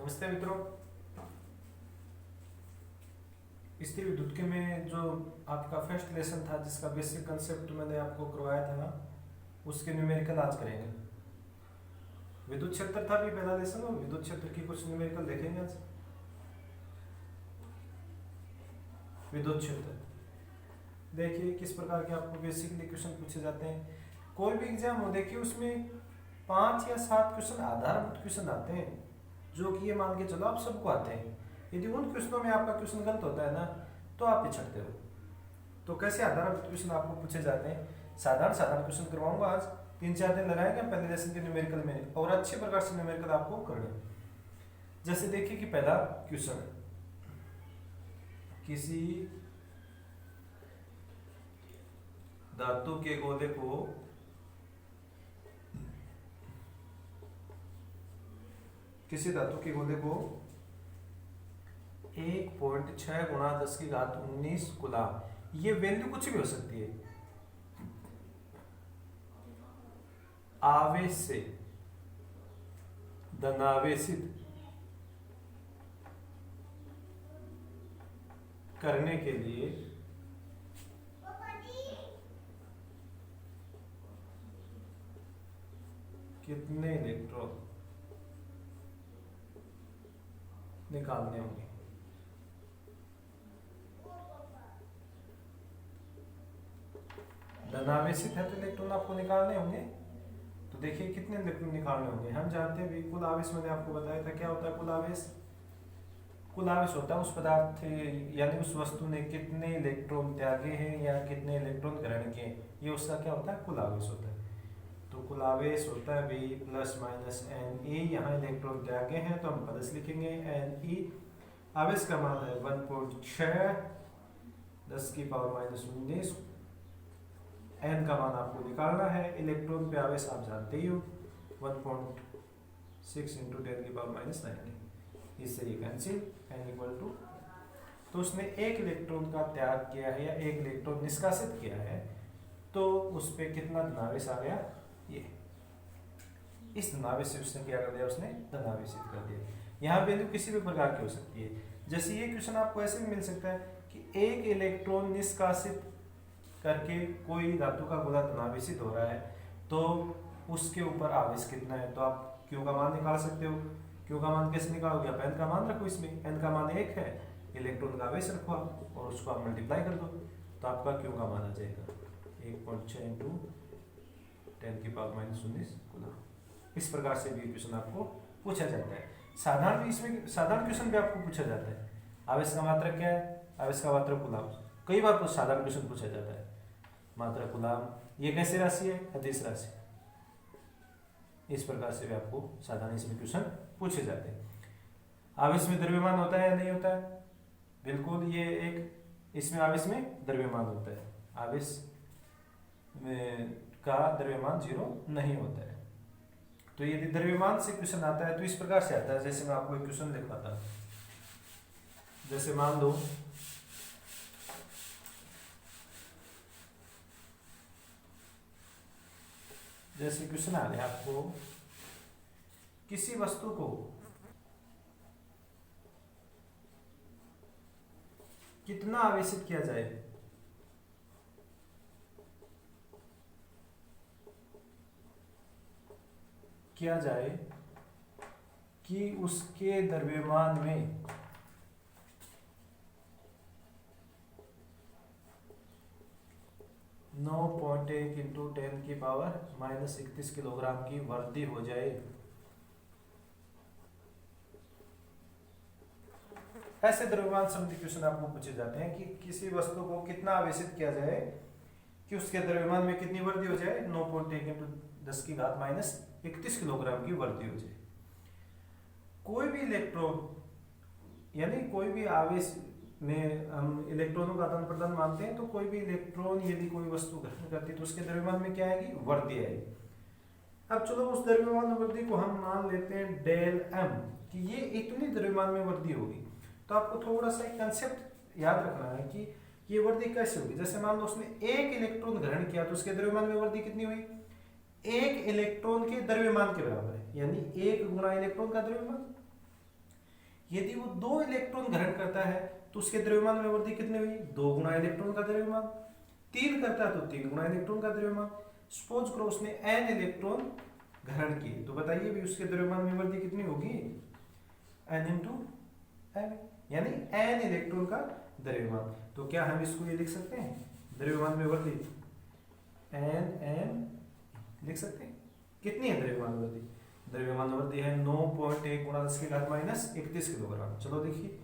नमस्ते मित्रों। स्थिर विद्युत के में जो आपका फर्स्ट लेसन था जिसका बेसिक कंसेप्ट मैंने आपको करवाया था ना, उसके न्यूमेरिकल आज करेंगे। विद्युत क्षेत्र था भी पहला लेसन और विद्युत क्षेत्र की कुछ न्यूमेरिकल देखेंगे आज। विद्युत क्षेत्र देखिए किस प्रकार के आपको बेसिकली क्वेश्चन पूछे जाते हैं। कोई भी एग्जाम हो देखिए उसमें 5 या 7 क्वेश्चन आधारभूत क्वेश्चन आते हैं जो कि ये मान के चलो आप सबको आते हैं। यदि उन क्वेश्चनों में आपका क्वेश्चन गलत होता है ना तो आप पिछड़ते हो। तो कैसे आधारभूत क्वेश्चन आपको पूछे जाते हैं, साधारण साधारण क्वेश्चन करवाऊंगा आज। 3-4 दिन लगाएंगे पहले लेसन के न्यूमेरिकल में और अच्छे प्रकार से न्यूमेरिकल आपको करने। जैसे देखिए कि पहला क्वेश्चन, किसी धातु के गोले को किसी धातु के गोले को 1.6 गुणा 10 की घात 19 कूलाम, ये वैल्यू कुछ भी हो सकती है, आवेश से धनावेशित करने के लिए कितने इलेक्ट्रॉन निकालने होंगे। धनावेशित है तो इलेक्ट्रॉन आपको निकालने होंगे। तो देखिए कितने इलेक्ट्रॉन निकालने होंगे। हम जानते हैं भी कुल आवेश, मैंने आपको बताया था क्या होता है कुल आवेश। कुल आवेश होता है उस पदार्थ यानी उस वस्तु ने कितने इलेक्ट्रॉन त्यागे हैं या कितने इलेक्ट्रॉन ग्रहण किए, ये उसका क्या होता है कुल आवेश होता है। तो कुल आवेश होता है b plus minus n e. यहाँ इलेक्ट्रॉन त्यागे हैं तो हम प्लस लिखेंगे एन ई। आवेश का मान है 1.6 10 की पावर माइनस 19। एन का मान आपको निकालना है। इलेक्ट्रॉन पे आवेश आप जानते ही हो 1.6 इंटू 10 की पावर माइनस 19। इससे ये कैंसिल एन इक्वल टू, तो उसने एक इलेक्ट्रॉन का त्याग किया है या एक इलेक्ट्रॉन निष्कासित किया है तो उस पर कितना धनावेश आ गया, ये इस धनावेश से उसने क्या कर दिया, उसने धनावेशित कर दिया। यहाँ वैल्यू किसी भी प्रकार की हो सकती है। जैसे ये क्वेश्चन आपको ऐसे भी मिल सकता है कि एक इलेक्ट्रॉन निष्कासित करके कोई धातु का गोला धनावेशित हो रहा है तो उसके ऊपर आवेश कितना है, तो आप क्यू का मान निकाल सकते हो। क्यू का मान कैसे निकालोगे, आप एन का मान रखो, इसमें एन का मान 1 है, इलेक्ट्रॉन का आवेश रखो आप और उसको आप मल्टीप्लाई कर दो तो आपका क्यू का मान आ जाएगा 1.6 इंटू 10 की पावर माइनस 19 कूलम। इस प्रकार से भी क्वेश्चन आपको पूछा जाता है। साधारण भी इसमें साधारण क्वेश्चन भी आपको पूछा जाता है। आवेश का मात्रक क्या है, आवेश का मात्रक कूलम। कई बार कुछ साधारण क्वेश्चन पूछा जाता है। मात्रक कूलम ये कैसे राशि है, अदिश राशि। इस प्रकार से भी आपको साधारण इसमें क्वेश्चन पूछे जाते हैं। आवेश में द्रव्यमान होता है या नहीं होता है, बिल्कुल ये एक इसमें आवेश में द्रव्यमान होता है। आवेश में का द्रव्यमान 0 नहीं होता है। तो यदि द्रव्यमान से क्वेश्चन आता है तो इस प्रकार से आता है। जैसे मैं आपको एक क्वेश्चन लिखवाता हूं, जैसे मान लो जैसे क्वेश्चन आ रहा है आपको, किसी वस्तु को कितना आवेशित किया जाए, कि उसके द्रव्यमान में 9.1 इंटू 10 की पावर माइनस 31 किलोग्राम की वृद्धि हो जाए। ऐसे द्रव्यमान संबंधी क्वेश्चन आपको पूछे जाते हैं कि किसी वस्तु को कितना आवेशित किया जाए कि उसके द्रव्यमान में कितनी वृद्धि हो जाए, 9.1 इंटू 10 की घात माइनस 31 किलोग्राम की वृद्धि हो जाए। कोई भी इलेक्ट्रॉन यानी कोई भी आवेश में हम इलेक्ट्रॉनों का आदान प्रदान मानते हैं, तो कोई भी इलेक्ट्रॉन यदि कोई वस्तु ग्रहण करती है तो उसके द्रव्यमान में क्या आएगी, वृद्धि आएगी। अब चलो उस द्रव्यमान वृद्धि को हम मान लेते हैं डेल एम कि ये इतनी द्रव्यमान में वृद्धि होगी। तो आपको थोड़ा सा एक कंसेप्ट याद रखना है कि ये वृद्धि कैसे होगी। जैसे मान लो उसने एक इलेक्ट्रॉन ग्रहण किया तो उसके द्रव्यमान में वृद्धि कितनी हुई, एक इलेक्ट्रॉन के द्रव्यमान के बराबर है, यानी 1 गुणा इलेक्ट्रॉन का द्रव्यमान यदि वो 2 इलेक्ट्रॉन ग्रहण करता है तो उसके द्रव्यमान में वृद्धि कितनी हुई, 2 गुना इलेक्ट्रॉन का द्रव्यमान। 3 करता है तो 3 गुना इलेक्ट्रॉन का द्रव्यमान। सपोज करो उसने n इलेक्ट्रॉन ग्रहण किए, तो बताइए भी उसके द्रव्यमान में वृद्धि कितनी होगी, n इंटू n, यानी n इलेक्ट्रॉन का द्रव्यमान। तो क्या हम इसको ये लिख सकते हैं, द्रव्यमान में वृद्धि n लिख सकते हैं। कितनी है द्रव्यमान वृद्धि, द्रव्यमान वृद्धि है 9.1 गुणा 10 की घात माइनस 31 किलोग्राम। चलो देखिए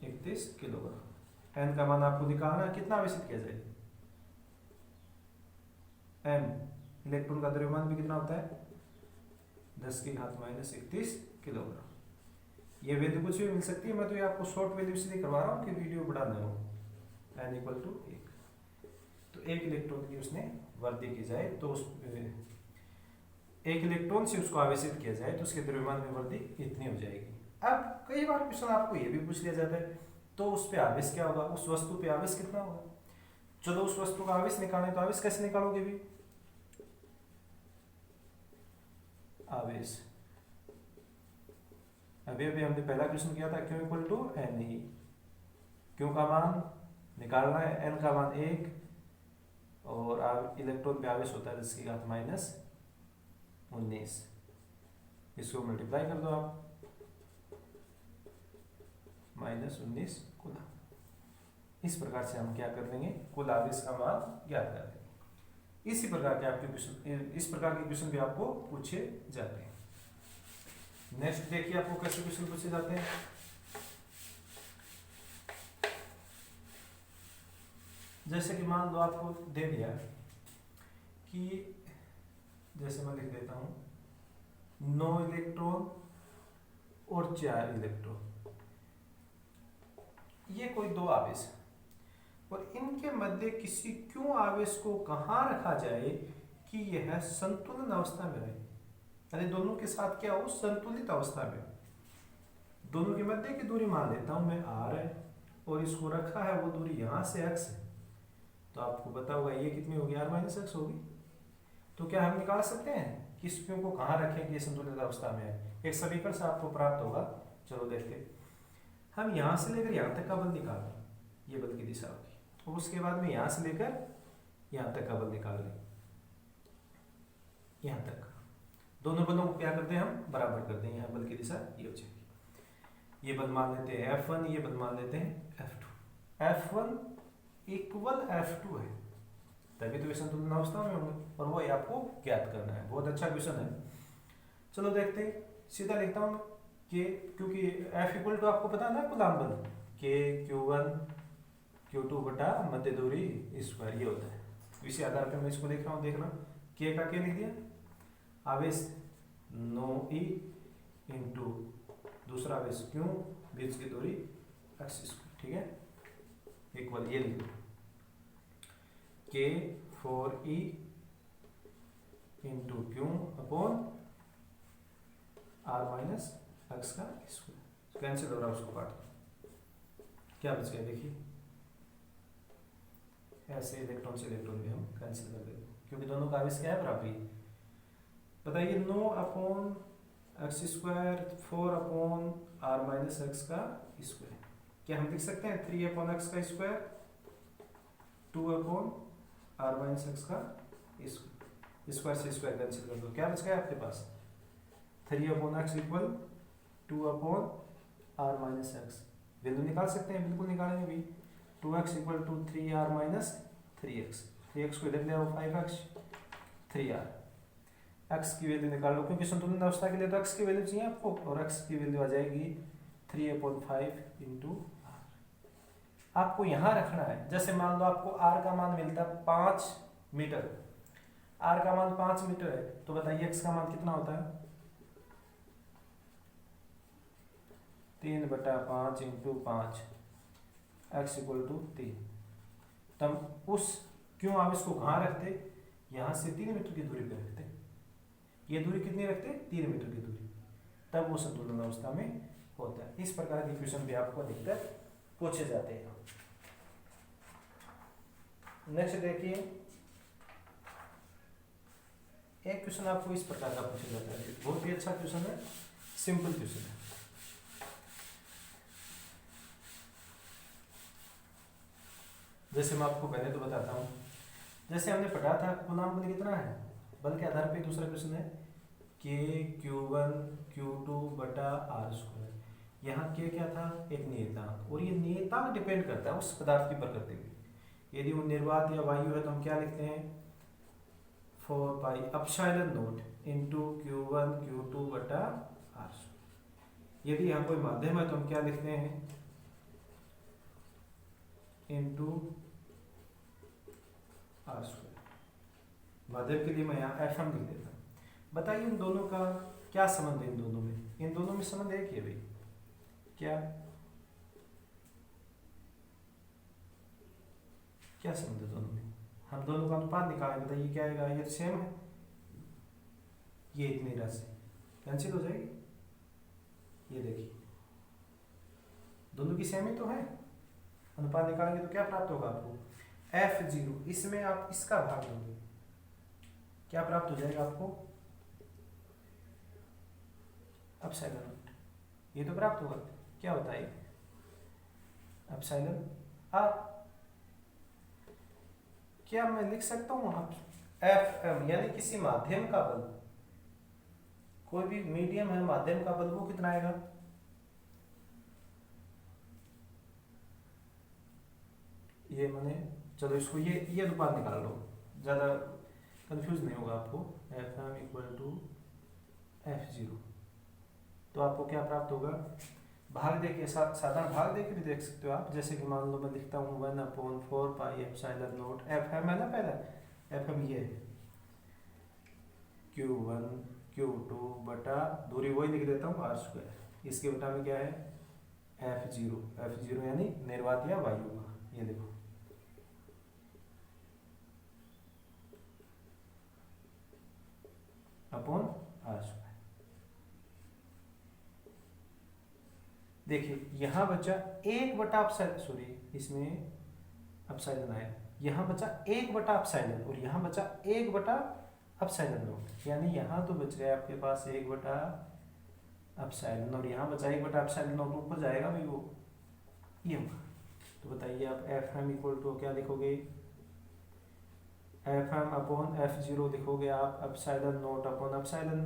31 किलोग्राम। n का मान आपको निकालना है, कितना आवेशित किया जाए, m इलेक्ट्रॉन का द्रव्यमान भी कितना होता है 10 की घात माइनस 31 किलोग्राम। ये वैल्यू कुछ भी मिल सकती है, मैं तो ये आपको शॉर्ट वैल्यू इसलिए करवा रहा हूँ कि वीडियो बड़ा न हो। n इक्वल टू 1, तो 1 इलेक्ट्रॉन की उसने वृद्धि की जाए तो उस 1 इलेक्ट्रॉन से उसको आवेशित किया जाए तो उसके द्रव्यमान में वृद्धि इतनी हो जाएगी। अब कई बार क्वेश्चन आपको ये भी पूछ लिया जाता है तो उस पे आवेश क्या होगा, उस वस्तु पे आवेश कितना होगा। चलो उस वस्तु का आवेश निकालें, तो आवेश कैसे निकालोगे भी, आवेश अभी अभी हमने पहला क्वेश्चन किया था, q equal to n e. Q का मान निकालना है, एन का मान 1 और इलेक्ट्रॉन पे आवेश होता है 10 की घात माइनस 19। इसको मल्टीप्लाई कर दो आप, माइनस 19 कुल। इस प्रकार से हम क्या कर देंगे, कुल आवेश का मान ज्ञात कर देंगे। इसी प्रकार के आपके क्वेश्चन, इस प्रकार के क्वेश्चन भी आपको पूछे जाते हैं। नेक्स्ट देखिए आपको कैसे क्वेश्चन पूछे जाते हैं। जैसे कि मान लो आपको दे दिया कि, जैसे मैं लिख देता हूं 9 इलेक्ट्रॉन और 4 इलेक्ट्रॉन, ये कोई 2 आवेश है और इनके मध्य किसी क्यों आवेश को कहां रखा जाए कि यह संतुलन अवस्था में रहे, यानी दोनों के साथ क्या हो, संतुलित अवस्था में। दोनों के मध्य की दूरी मान लेता हूं मैं r है और इसको रखा है वो दूरी यहां से x है, तो आपको पता होगा ये कितनी होगी, r माइनस एक्स होगी। तो क्या हम निकाल सकते हैं कि इस क्यों को कहां रखें कि ये संतुलित अवस्था में है। एक समीकरण से आपको प्राप्त होगा, चलो देखते हैं। हम यहां से लेकर यहां तक का बल निकाल रहे हैं, ये बल की दिशा होगी, और उसके बाद में यहां से लेकर यहां तक का बल निकाल रहे हैं, यहां तक। दोनों बलों को क्या करते हैं, हम बराबर करते हैं, यहाँ बल की दिशा ये हो जाएगी। ये बल मान लेते हैं F1, ये बल मान लेते हैं F2। F1 इक्वल F2 है, तभी तो ये संतुलन अवस्था में होंगे, और वो आपको ज्ञात करना है। बहुत अच्छा क्वेश्चन है। चलो देखते हैं, सीधा लिखता हूँ कि, क्योंकि F इक्वल टू आपको पता है ना कूलाम बल, K Q1 Q2 बटा मध्य दूरी स्क्वायर, ये होता है। इसी आधार पर मैं इसको लिख रहा हूँ, देखना K का K लिख दिया, आवेश 9e इंटू दूसरा आवेश क्यों, बीच की दूरी x स्क्वायर, ठीक है, इक्वल ये लिख लो K 4e इंटू क्यों अपॉन r माइनस एक्स का स्क्वायर। कैंसिल हो रहा है, उसको काट, क्या बच गया देखिए, ऐसे इलेक्ट्रॉन से इलेक्ट्रॉन भी हम कैंसिल कर देंगे क्योंकि दोनों का आवेश क्या है, बराबरी। बताइए 9 upon x square 4 upon r minus x का स्क्वायर, क्या हम लिख सकते हैं 3 अपॉन एक्स का square 2 upon r minus x का स्क्वायर। स्क्वायर से स्क्वायर कैंसिल कर दो, क्या बच गया आपके पास 3 upon x equal 2 upon r minus x. Value निकाल सकते हैं, बिल्कुल निकालेंगे भी। 2x equal to 3r minus 3x, 3x को इधर ले आओ 5x 3r। x की वैल्यू निकाल लो, क्योंकि संतुलन अवस्था के लिए तो x की वैल्यू चाहिए आपको, और x की वैल्यू आ जाएगी 3/5 इंटू r। आपको यहाँ रखना है, जैसे मान लो आपको r का मान मिलता है 5 मीटर, r का मान 5 मीटर है, तो बताइए x का मान कितना होता है 3/5 इंटू 5, x इक्वल टू 3। तब उस क्यों आवेश को कहाँ रखते, यहाँ से 3 मीटर की दूरी पे रखते। ये दूरी कितनी रखते, 3 मीटर की दूरी, तब वो संतुलन अवस्था में होता है। इस प्रकार के क्वेश्चन भी आपको अधिकतर पूछे जाते हैं। नेक्स्ट देखिए, एक क्वेश्चन आपको इस प्रकार का पूछा जाता है, बहुत ही अच्छा क्वेश्चन है, सिंपल क्वेश्चन है। जैसे मैं आपको पहले तो बताता हूँ, जैसे हमने पढ़ा था पूर्णांक बल कितना है, बल के आधार पे दूसरा क्वेश्चन है के Q1 Q2 बटा आर स्क्वायर। यहाँ के क्या था, एक नियतांक, और ये नियतांक डिपेंड करता है उस पदार्थ की प्रकृति पे। यदि वो निर्वात या वायु है तो हम क्या लिखते हैं, 4 पाई epsilon not into Q1 Q2 बटा आर स्क्वायर। यदि यहाँ कोई माध्यम है तो हम क्या लिखते हैं, इनटू आर स्क्वायर। माध्यम के लिए मैं यहाँ एफ एम लिख देता हूँ। बताइए इन दोनों का क्या संबंध है, इन दोनों में संबंध एक ही है भाई, क्या संबंध है दोनों में। हम दोनों का अनुपात निकालें, बताइए क्या आएगा, ये सेम है, ये इतनी राशि कैंसिल हो जाएगी। ये देखिए दोनों की सेम ही तो है, अनुपात निकालेंगे तो क्या प्राप्त होगा आपको, F0। इसमें आप इसका भाग दोगे, क्या प्राप्त हो जाएगा आपको, एप्सिलॉन नॉट। ये तो प्राप्त होगा, क्या होता है एप्सिलॉन आर। क्या मैं लिख सकता हूँ एफ एम, यानी किसी माध्यम का बल, कोई भी मीडियम है माध्यम का बल, वो कितना आएगा, ये मैंने, चलो इसको ये अनुपात निकाल लो, ज़्यादा कंफ्यूज नहीं होगा आपको। F M equal to F0, तो आपको क्या प्राप्त होगा, भाग दे के साधारण भाग दे के भी देख सकते हो आप। जैसे कि मान लो मैं लिखता हूँ 1/4 pi epsilon naught, f m है ना, पहला एफ एम ये है, Q1 Q2 बटा दूरी वही लिख देता हूँ आर स्क्वायर। इसके बटा में क्या है, F0 यानी निर्वात या वायु का, ये देखो अपॉन आर स्क्वायर। देखिए यहाँ बचा 1/एप्सिलॉन, सॉरी इसमें एप्सिलॉन आया, यहाँ बचा 1/एप्सिलॉन और यहाँ बचा 1/एप्सिलॉन नॉट, यानी यहाँ तो बच गया आपके पास 1/एप्सिलॉन और यहाँ बचा 1/एप्सिलॉन नॉट, ऊपर जाएगा भाई वो, ये होगा। तो बताइए आप एफ एम इक्वल टू क्या लिखोगे, एफ एम अपॉन F0 लिखोगे आप एप्सिलॉन नॉट अपॉन एप्सिलॉन,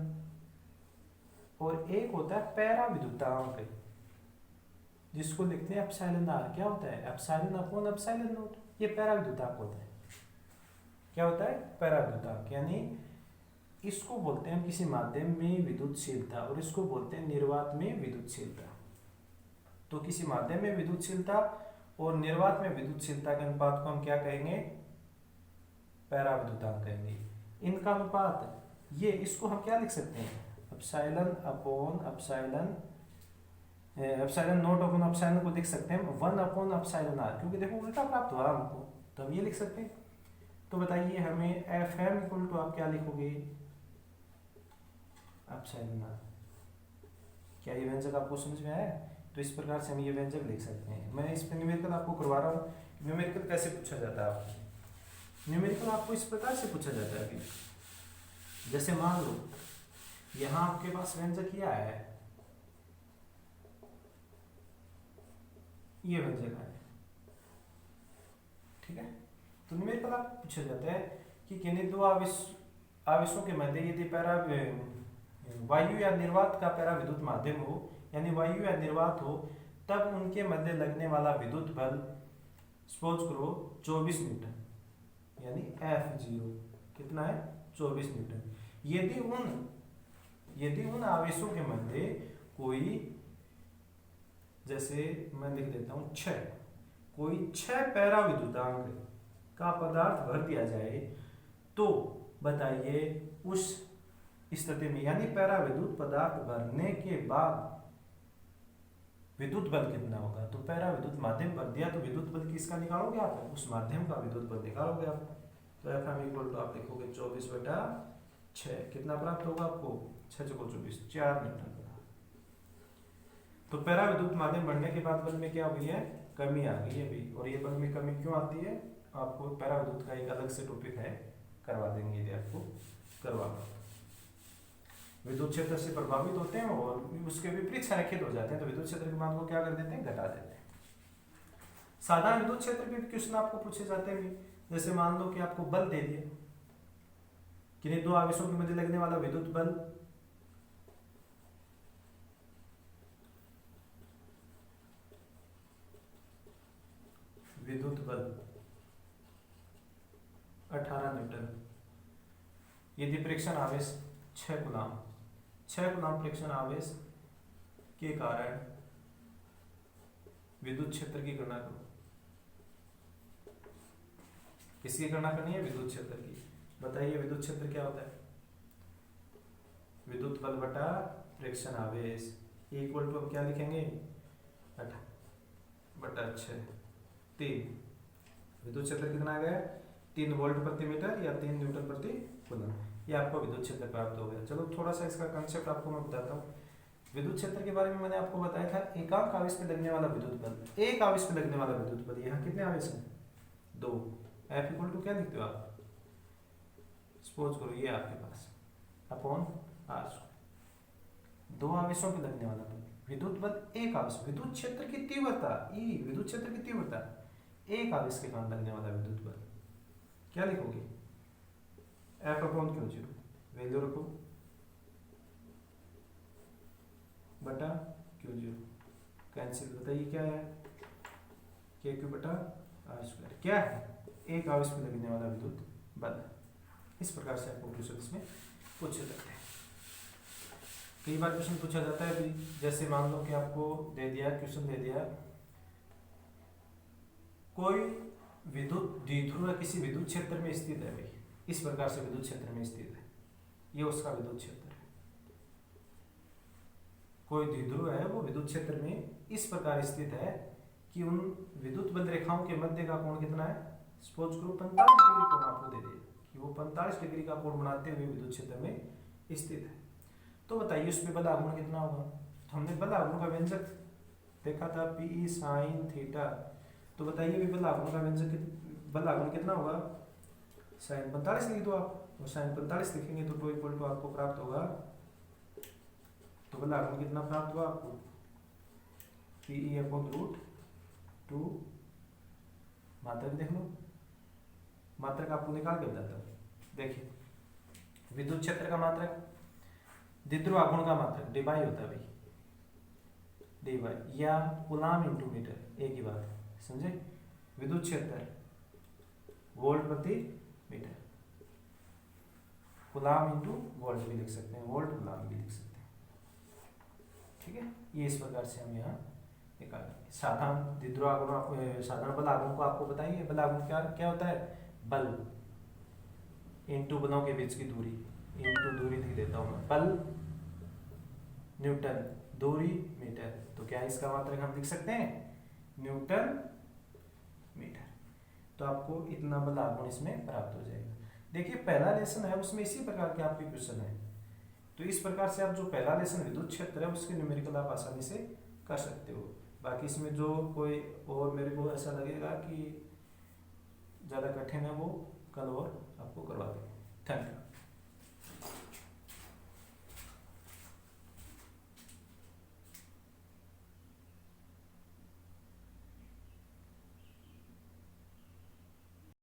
और एक होता है पैरा विद्युतांक जिसको लिखते हैं एप्सिलॉन आर। क्या होता है, एप्सिलॉन अपॉन एप्सिलॉन नॉट, ये पैरा विद्युतांक होता है। क्या होता है, पैरा विद्युतांक, यानी इसको बोलते हैं किसी माध्यम में विद्युतशीलता और इसको बोलते हैं निर्वात में विद्युतशीलता। तो किसी माध्यम में विद्युतशीलता और निर्वात में विद्युतशीलता के अनुपात को हम क्या कहेंगे, पैरा विद्युतांक कहेंगे। इनका अनुपात ये, इसको हम क्या लिख सकते हैं, epsilon upon epsilon, epsilon not upon epsilon को लिख सकते हैं 1/एप्सिलॉन आर, क्योंकि देखो उल्टा प्राप्त हुआ हमको, तो हम ये लिख सकते हैं। तो बताइए हमें एफ एम इक्वल टू आप क्या लिखोगे, एप्सिलॉन आर। क्या ये व्यंजक आपको समझ में आया, तो इस प्रकार से हम ये व्यंजक लिख सकते हैं। मैं इस पर न्यूमेरिकल आपको करवा रहा हूँ, न्यूमेरिकल कैसे पूछा जाता है आपको, न्यूमेरिकल आपको इस प्रकार से पूछा जाता है। अभी जैसे मान लो यहाँ आपके पास व्यंजक ये आया है, ये व्यंजक है, ठीक है। तो न्यूमेरिकल आप पूछा जाता है कि किन्हीं दो आवेशों के मध्य यदि पैरा वायु या निर्वात का पैरा विद्युत माध्यम हो, यानी वायु या निर्वात हो, तब उनके मध्य लगने वाला विद्युत बल सपोज करो 24 न्यूटन, यानी F0 कितना है, 24 न्यूटन। यदि उन आवेशों के मध्य कोई, जैसे मैं लिख देता हूँ 6, कोई 6 पैरा विद्युतांक का पदार्थ भर दिया जाए, तो बताइए उस स्थिति में, यानी पैरा विद्युत पदार्थ भरने के बाद विद्युत बल कितना होगा। तो पैरा विद्युत माध्यम भर दिया तो विद्युत बल किसका निकालोगे आप, उस माध्यम का विद्युत बल निकालोगे आप। तो एफ एम इक्वल टू आप लिखोगे 24/6, कितना प्राप्त होगा आपको, 6 × 24 4 न्यूटन। तो पैरा विद्युत माध्यम बढ़ने के बाद बल में क्या हुई है, कमी आ गई है अभी। और ये बल में कमी क्यों आती है, आपको पैरा विद्युत का एक अलग से टॉपिक है, करवा देंगे यदि आपको करवाना। विद्युत क्षेत्र से प्रभावित होते हैं और उसके विपरीत संरेखित हो जाते हैं, तो विद्युत क्षेत्र के मान को क्या कर देते हैं, घटा देते हैं। साधारण विद्युत क्षेत्र के क्वेश्चन आपको पूछे जाते हैं, जैसे मान लो कि आपको बल दे दिया, किन्हीं दो आवेशों के मध्य लगने वाला विद्युत बल विद्युत बल 18 न्यूटन, यदि प्रेक्षण आवेश 6 कूलम, 6 कूलम प्रेक्षण आवेश के कारण विद्युत क्षेत्र की गणना करो। किसकी गणना करनी है, विद्युत क्षेत्र की। बताइए विद्युत क्षेत्र क्या होता है, विद्युत बल बटा प्रेक्षण आवेश इक्वल टू, अब क्या लिखेंगे, 18 बटा 6, 3। विद्युत क्षेत्र कितना आ गया, 3 वोल्ट प्रति मीटर या 3 न्यूटन प्रति कूलम, ये आपको विद्युत क्षेत्र प्राप्त हो गया। चलो थोड़ा सा इसका कंसेप्ट आपको मैं बताता हूँ। विद्युत क्षेत्र के बारे में मैंने आपको बताया था, एकांक आवेश पे लगने वाला विद्युत बल, एक आवेश पे लगने वाला विद्युत बल, यहाँ कितने आवेश हैं, 2। F इक्वल टू क्या लिखते हो आप, सपोज करो ये आपके पास अपॉन R, 2 आवेशों पे लगने वाला बल, विद्युत बल एक आवेश, विद्युत क्षेत्र की तीव्रता E, विद्युत क्षेत्र की तीव्रता एक आवेश के कारण लगने वाला विद्युत बल, क्या लिखोगे, F अपॉन Q0, वैल्यू रखो बटा Q0, कैंसिल, बताइए क्या है, KQ बटा R², क्या है, एक आवेश में लगने वाला विद्युत बल। इस प्रकार से आपको क्वेश्चन इसमें पूछे जाते हैं। कई बार क्वेश्चन पूछा जाता है भी, जैसे मान लो कि आपको दे दिया क्वेश्चन, दे दिया कोई विद्युत द्विध्रुव किसी विद्युत क्षेत्र में स्थित है, भाई इस प्रकार से विद्युत क्षेत्र में स्थित है, ये उसका विद्युत क्षेत्र है। कोई द्विध्रुव है वो विद्युत क्षेत्र में इस प्रकार स्थित है कि उन विद्युत बल रेखाओं के मध्य का कोण कितना है, सपोज करो 45 डिग्री कोण आपको दे दिया कि वो 45 डिग्री का कोण बनाते हुए विद्युत क्षेत्र में स्थित है। तो बताइए उसमें बल आघूर्ण कितना होगा। तो हमने बल आघूर्ण का व्यंजक देखा था P sin थीटा, तो बताइए भी बल आघूर्ण का व्यंजक, बल आघूर्ण कितना होगा, sin 45 लिख दो आप, और sin 45 लिखेंगे तो 2 इक्वल टू आपको प्राप्त होगा, तो बल आघूर्ण कितना प्राप्त हुआ आपको, Pe अपॉन √2, मात्रक देख लो, मात्रक आपको निकाल के बताता हूँ। देखिए विद्युत क्षेत्र का मात्रक, द्विध्रुव आघूर्ण का मात्रक डिवाई होता है भाई, डिवाई या कूलम इंटू मीटर, एक ही बात है, समझे। विद्युत क्षेत्र वोल्ट प्रति मीटर, कूलम इंटू वोल्ट भी लिख सकते हैं, वोल्ट कूलम भी लिख सकते हैं, ठीक है। ये इस प्रकार से हम यहाँ निकालेंगे। साधारण द्विध्रुव आघूर्ण, साधारण बल आघूर्ण को आपको बताइए, बल आघूर्ण क्या क्या होता है, बल इंटू बलों के बीच की दूरी, इंटू दूरी लिख देता हूँ मैं, बल न्यूटन, दूरी मीटर, तो क्या इसका मात्रक हम लिख सकते हैं, न्यूटन मीटर। तो आपको इतना बल आघूर्ण इसमें प्राप्त हो जाएगा। देखिए पहला लेसन है उसमें इसी प्रकार के आपके क्वेश्चन है, तो इस प्रकार से आप जो पहला लेसन विद्युत क्षेत्र है उसके न्यूमेरिकल आप आसानी से कर सकते हो। बाकी इसमें जो कोई और मेरे को ऐसा लगेगा कि ज़्यादा कठिन है वो कल और आपको करवा देंगे। Thank you.